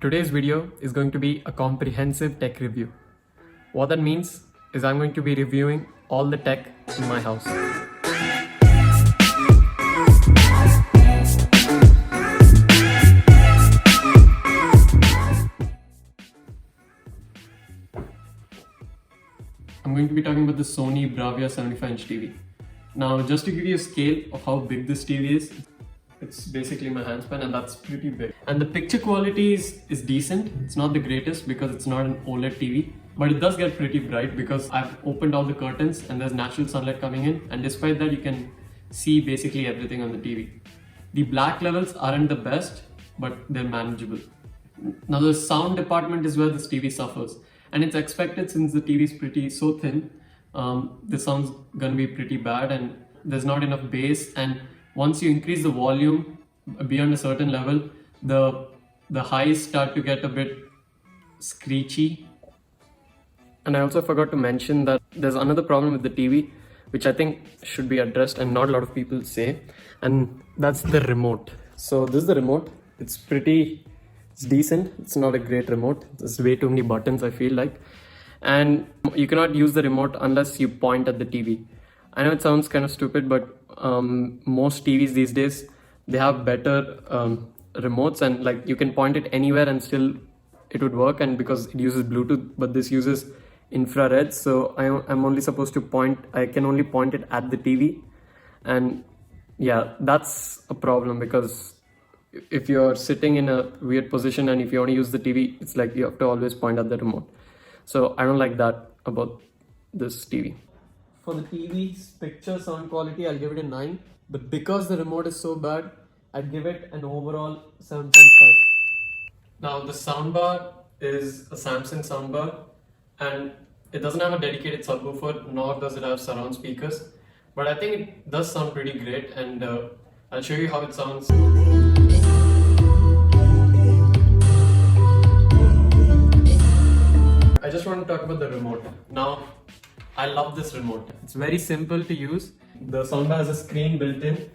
Today's video is going to be a comprehensive tech review. What that means is I'm going to be reviewing all the tech in my house. I'm going to be talking about the SONY Bravia 75-inch TV. Now, just to give you a scale of how big this TV is, it's basically my handspan, and that's pretty big. And the picture quality is decent. It's not the greatest because it's not an OLED TV, but it does get pretty bright because I've opened all the curtains and there's natural sunlight coming in, and despite that you can see basically everything on the TV. The black levels aren't the best, but they're manageable. Now the sound department is where this TV suffers, and it's expected since the TV is so thin. The sound's gonna be pretty bad and there's not enough bass, and once you increase the volume beyond a certain level, the highs start to get a bit screechy. And I also forgot to mention that there's another problem with the TV which I think should be addressed and not a lot of people say, and that's the remote. So this is the remote. It's decent. It's not a great remote. There's way too many buttons, I feel like, and you cannot use the remote unless you point at the TV. I know it sounds kind of stupid, but most TVs these days, they have better remotes, and like you can point it anywhere and still it would work, and because it uses Bluetooth, but this uses infrared, so I'm only supposed to I can only point it at the TV, and yeah, that's a problem because if you're sitting in a weird position and if you only use the TV, it's like you have to always point at the remote. So I don't like that about this TV. For the TV's picture sound quality, I'll give it a 9, but because the remote is so bad, I'd give it an overall 7.5. Now the soundbar is a Samsung soundbar, and it doesn't have a dedicated subwoofer, nor does it have surround speakers, but I think it does sound pretty great, and I'll show you how it sounds. I just want to talk about the remote. Now, I love this remote. It's very simple to use. The soundbar has a screen built in,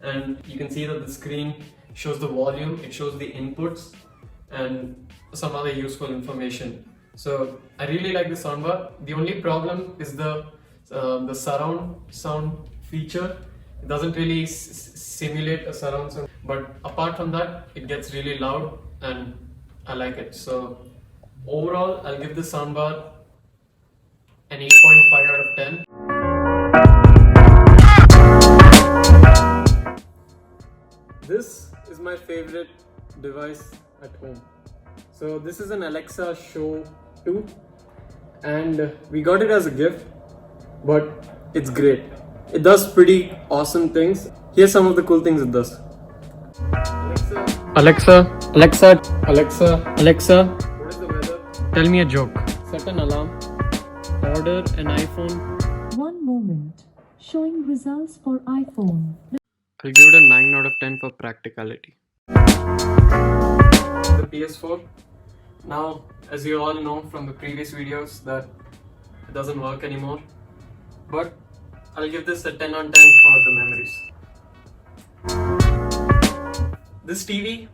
and you can see that the screen shows the volume, it shows the inputs, and some other useful information. So I really like the soundbar. The only problem is the surround sound feature. It doesn't really simulate a surround sound, but apart from that, it gets really loud, and I like it. So overall, I'll give the soundbar an 8.5 out of 10. This is my favorite device at home. So this is an Alexa Show 2, and we got it as a gift, but it's great. It does pretty awesome things. Here's some of the cool things it does. Alexa, Alexa, Alexa, Alexa, what is the weather? Tell me a joke. Set an alarm. Order an iPhone. 1 moment. Showing results for iPhone. I'll give it a 9 out of 10 for practicality. The PS4. Now, as you all know from the previous videos, that it doesn't work anymore, but I'll give this a 10 on 10 for the memories. This TV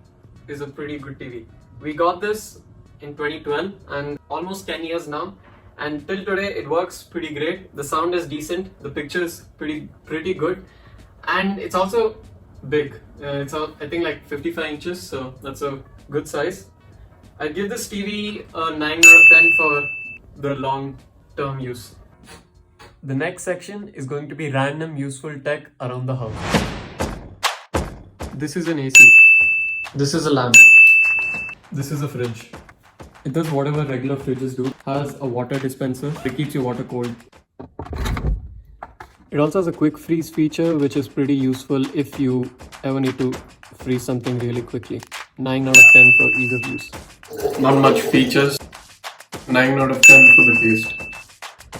is a pretty good TV. We got this in 2012 and almost 10 years now, and till today it works pretty great. The sound is decent, the picture is pretty good, and it's also big. It's I think like 55 inches, so that's a good size. I'd give this TV a 9 out of 10 for the long-term use. The next section is going to be random useful tech around the house. This is an AC. This is a lamp. This is a fridge. It does whatever regular fridges do. Has a water dispenser. It keeps your water cold. It also has a quick freeze feature, which is pretty useful if you ever need to freeze something really quickly. 9 out of 10 for ease of use. Not much features. 9 out of 10 for the taste.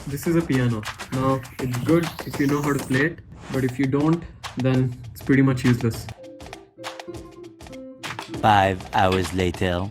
This is a piano. Now, it's good if you know how to play it, but if you don't, then it's pretty much useless. 5 hours later.